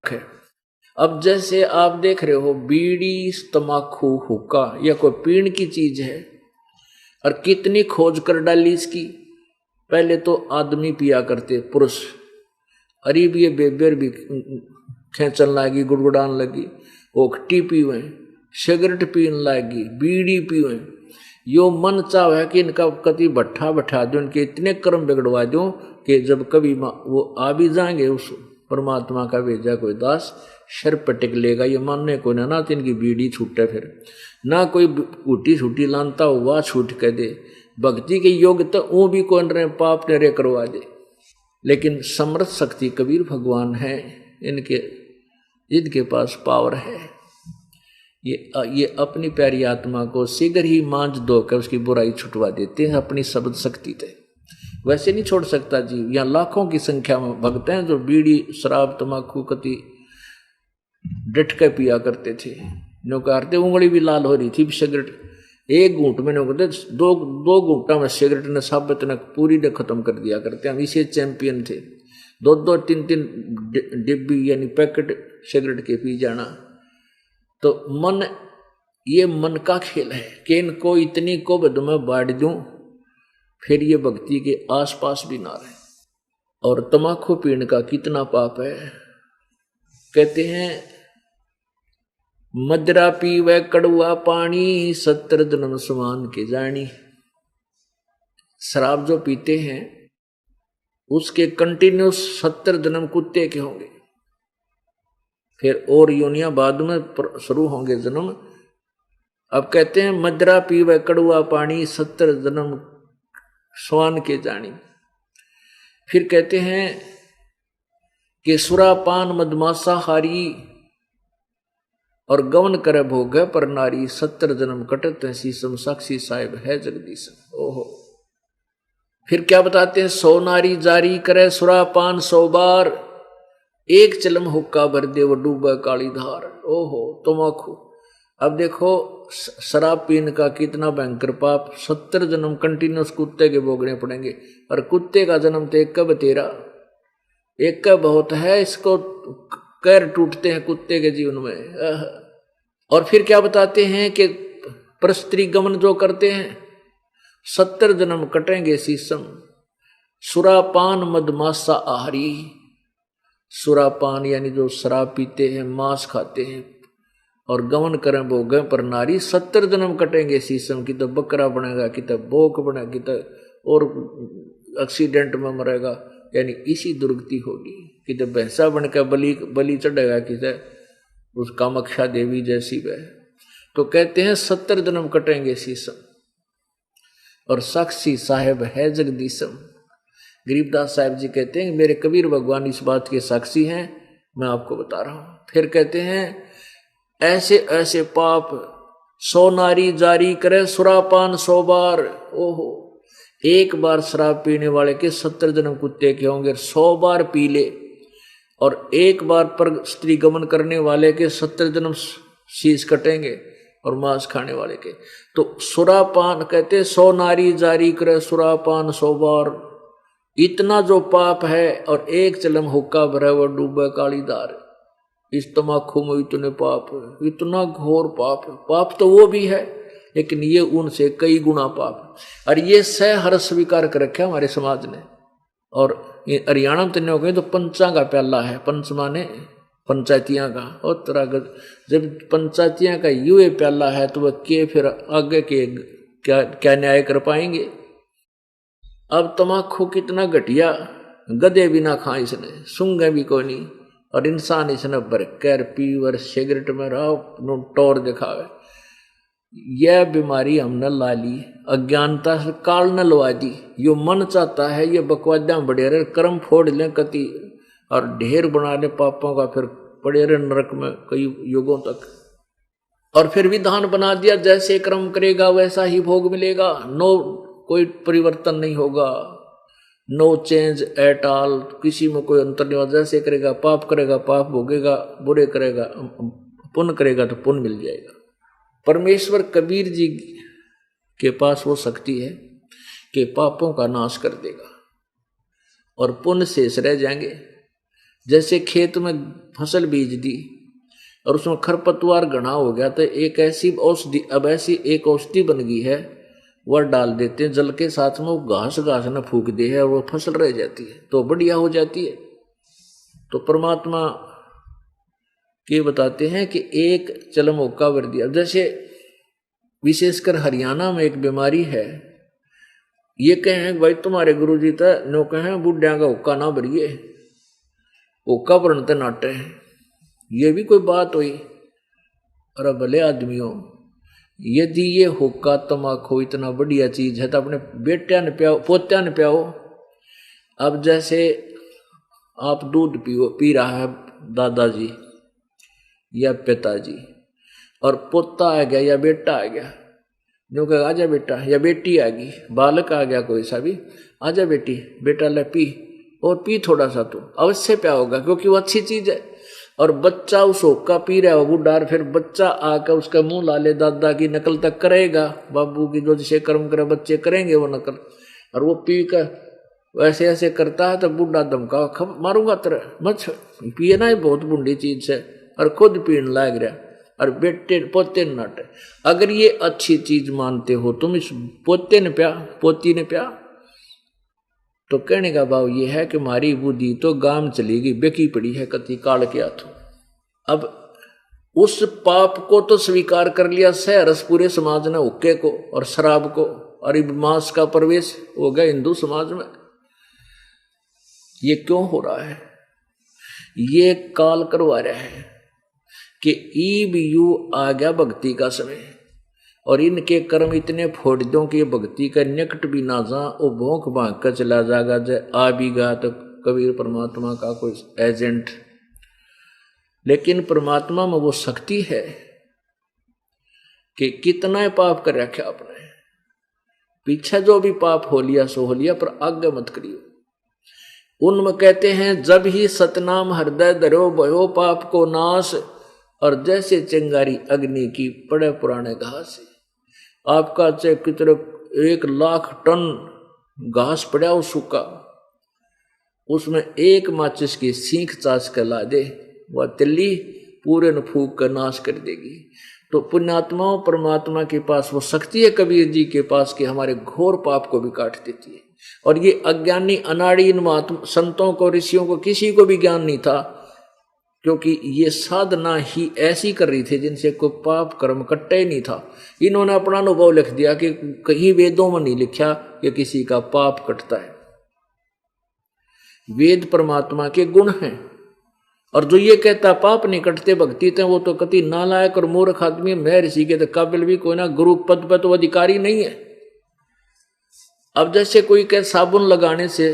है। अब जैसे आप देख रहे हो बीड़ी, तमाकू, हुक्का, यह कोई पीण की चीज है और कितनी खोज कर डाली इसकी। पहले तो आदमी पिया करते, पुरुष, अरीब ये बेबेर भी खेचन लगी, गुड़गुड़ान लगी, ओखटी पीवे, सिगरेट पीन लगी, बीड़ी पीवे। यो मन चाहे कि इनका कति भट्ठा बैठा दो, इनके इतने कर्म बिगड़वा दो कि जब कभी वो आ भी जाएंगे उस परमात्मा का भेजा कोई दास, शर पटक लेगा। ये मानने को ना तो इनकी बीड़ी छूटे, फिर ना कोई ऊटी छूटी लानता हो वह छूट कह दे। भक्ति के योग तो वो भी कौन रहे पाप ने रे करवा दे। लेकिन समर्थ शक्ति कबीर भगवान है, इनके पास पावर है। ये अपनी प्यारी आत्मा को शीघ्र ही मांझ धोकर उसकी बुराई छुटवा देते हैं अपनी शब्द शक्ति से। वैसे नहीं छोड़ सकता जीव। यहाँ लाखों की संख्या में भक्त हैं जो बीड़ी, शराब, तम्बाकू कति डट के पिया करते थे। नो कहते उंगली भी लाल हो रही थी सिगरेट एक घूंट में, नो कहते दो घूंटा में सिगरेट ने साबित ने पूरी ने खत्म कर दिया करते हैं। इसे चैंपियन थे। दो तीन डिब्बी यानी पैकेट सिगरेट के पी जाना। तो मन, ये मन का खेल है कि इनको इतनी कोबद में बांट दूं फिर ये भक्ति के आसपास भी ना रहे। और तमाकू पीने का कितना पाप है। कहते हैं मदरा पीवे कड़वा पानी, 70 जन्म समान के जानी। शराब जो पीते हैं उसके कंटिन्यूस 70 जन्म कुत्ते के होंगे, फिर और योनिया बाद में शुरू होंगे जन्म। अब कहते हैं मदरा पीवे कड़वा पानी, 70 जन्म स्वान के जानी। फिर कहते हैं कि सुरापान मदमासा हारी और गवन करे भोग पर नारी, 70 जन्म कटत है शीशम, साक्षी साहिब है जगदीश। ओहो। फिर क्या बताते हैं, 100 नारी जारी करे सुरापान 100 बार, एक चलम हुक्का भर दे वो डूबे काली धार। ओहो तमाकू। अब देखो शराब पीने का कितना भयंकर पाप, 70 जन्म कंटिन्यूस कुत्ते के भोगने पड़ेंगे। और कुत्ते का जन्म तो एक का बतेरा, एक का बहुत है, इसको कैर टूटते हैं कुत्ते के जीवन में। और फिर क्या बताते हैं कि परस्त्री गमन जो करते हैं 70 जन्म कटेंगे शीशम। सुरापान मदमासा आहारी, सुरापान यानी जो शराब पीते हैं, मांस खाते हैं और गमन करें भोगे पर नारी, 70 जन्म कटेंगे शीशम। कि तो बकरा बनेगा, कि तो बोक बनेगा, कि तो और एक्सीडेंट में मरेगा, यानी इसी दुर्गति होगी। कि तो भैंसा बनकर बलि चढ़ेगा, कि तो उस कामाख्या देवी जैसी वह। तो कहते हैं 70 जन्म कटेंगे शीशम और साक्षी साहेब है जगदीशम। गरीबदास साहब जी कहते हैं मेरे कबीर भगवान इस बात के साक्षी हैं, मैं आपको बता रहा हूं। फिर कहते हैं ऐसे ऐसे पाप 100 नारी जारी करे सुरापान 100 बार। ओहो, एक बार शराब पीने वाले के 70 जन्म कुत्ते के होंगे, 100 बार पी ले। और एक बार पर स्त्री गमन करने वाले के 70 जन्म शीश कटेंगे और मांस खाने वाले के। तो सुरापान कहते 100 नारी जारी करे सुरापान 100 बार, इतना जो पाप है। और एक चलम हुक्का भरे वो डूबे कालीदार। इस तमाकू में इतने पाप है, इतना घोर पाप है। पाप तो वो भी है लेकिन ये उनसे कई गुना पाप। और ये हर स्वीकार कर रखे हमारे समाज ने। और हरियाणा में तो कहें तो पंचा का प्याला है, पंच माने पंचायतियां का। और तरह जब पंचायतियां का ये प्याला है तो वह के फिर आगे के क्या न्याय कर पाएंगे। अब तमाकू कितना घटिया, गधे भी ना खा इसने, सूंघे भी कोई नहीं। और इंसान इसने बरकर पीवर सिगरेट में रहा टोर दिखावे। यह बीमारी हमने ला ली, अज्ञानता से काल न लवा दी। यो मन चाहता है ये बकवादा बढ़े रहे, कर्म फोड़ लें कति और ढेर बना ले पापों का, फिर पड़े रहे नरक में कई युगों तक। और फिर विधान बना दिया जैसे कर्म करेगा वैसा ही भोग मिलेगा, नो कोई परिवर्तन नहीं होगा, नो चेंज एट ऑल, किसी में कोई अंतर नहीं होगा। जैसे करेगा पाप भोगेगा, बुरे करेगा पुण्य करेगा तो पुण्य मिल जाएगा। परमेश्वर कबीर जी के पास वो शक्ति है कि पापों का नाश कर देगा और पुण्य शेष रह जाएंगे। जैसे खेत में फसल बीज दी और उसमें खरपतवार घना हो गया तो एक ऐसी औषधि, अब ऐसी एक औषधि बन गई है, वह डाल देते हैं जल के साथ में, वो घास घास न फूक दे है और वो फसल रह जाती है तो बढ़िया हो जाती है। तो परमात्मा के बताते हैं कि एक चलम ओका वर दिया। जैसे विशेषकर हरियाणा में एक बीमारी है, ये कहें भाई तुम्हारे गुरुजी तो नो कहें बुढ़िया का हुक्का ना भरिए, हुक्का भरते नाटे हैं, ये भी कोई बात हुई? अरे भले आदमियों, यदि ये हुक्का तमाकू इतना बढ़िया चीज है तो अपने बेटिया ने पियाओ, पोत्या ने पियाओ। अब जैसे आप दूध पी रहा है दादाजी या पिताजी, और पोता आ गया या बेटा आ गया, जो कहेगा आजा बेटा, या बेटी आ गई, बालक आ गया कोई सा भी, आजा बेटी, बेटा ले पी, और पी थोड़ा सा तो अवश्य प्या होगा क्योंकि वो अच्छी चीज है। और बच्चा उस होक्का पी रहा है बुढ़ार, फिर बच्चा आकर उसका मुंह ला ले, दादा की नकल तक करेगा, बाबू की जो जिसे कर्म करे बच्चे करेंगे वो नकल, और वो पी कर वैसे ऐसे करता है तो बुढ़ा धमका खप मारूंगा तेरा, मत पिए ना, ये बहुत बुढ़ी चीज है, और खुद पीने लाग रहा और बेटे पोते ने नाटे। अगर ये अच्छी चीज मानते हो तुम, इस पोते ने प्या, पोती ने प्या, तो कहने का भाव ये है कि हमारी बुद्धि तो गांव चलेगी, बेकी पड़ी है कति काल के हाथों। अब उस पाप को तो स्वीकार कर लिया सहरस पूरे समाज ने, हुक्के को और शराब को, और मांस का प्रवेश हो गया हिंदू समाज में। ये क्यों हो रहा है? ये काल करवा रहा है कि ईब यू आ गया भक्ति का समय, और इनके कर्म इतने फोड़ दो कि भक्ति का निकट भी ना जा, वो भोंक भाग कर चला जाएगा। जय आ भी गा तो कबीर परमात्मा का कोई एजेंट, लेकिन परमात्मा में वो शक्ति है कि कितना पाप कर रखा आपने, पीछे जो भी पाप हो लिया सो हो लिया, पर आगे मत करियो। उनमें कहते हैं जब ही सतनाम हृदय धरो भयो पाप को नाश, और जैसे चिंगारी अग्नि की पड़े पुराने घास। आपका चाहे कितने 1,00,000 टन घास पड़ा हो सूखा, उसमें एक माचिस की सीख चाच कर ला दे, वह तिल्ली पूरे न फूक कर नाश कर देगी। तो पुण्यात्माओं परमात्मा के पास वो शक्ति है कबीर जी के पास कि हमारे घोर पाप को भी काट देती है। और ये अज्ञानी अनाड़ी इन संतों को ऋषियों को किसी को भी ज्ञान नहीं था, क्योंकि ये साधना ही ऐसी कर रही थी जिनसे कोई पाप कर्म कट्टा ही नहीं था। इन्होंने अपना अनुभव लिख दिया कि कहीं वेदों में नहीं लिखा कि किसी का पाप कटता है। वेद परमात्मा के गुण हैं, और जो ये कहता पाप नहीं कटते भक्ति थे, वो तो कति नालायक और मूर्ख आदमी। मैं ऋषि के तो काबिल भी कोई ना, गुरु पद पर तो अधिकारी नहीं है। अब जैसे कोई कहे साबुन लगाने से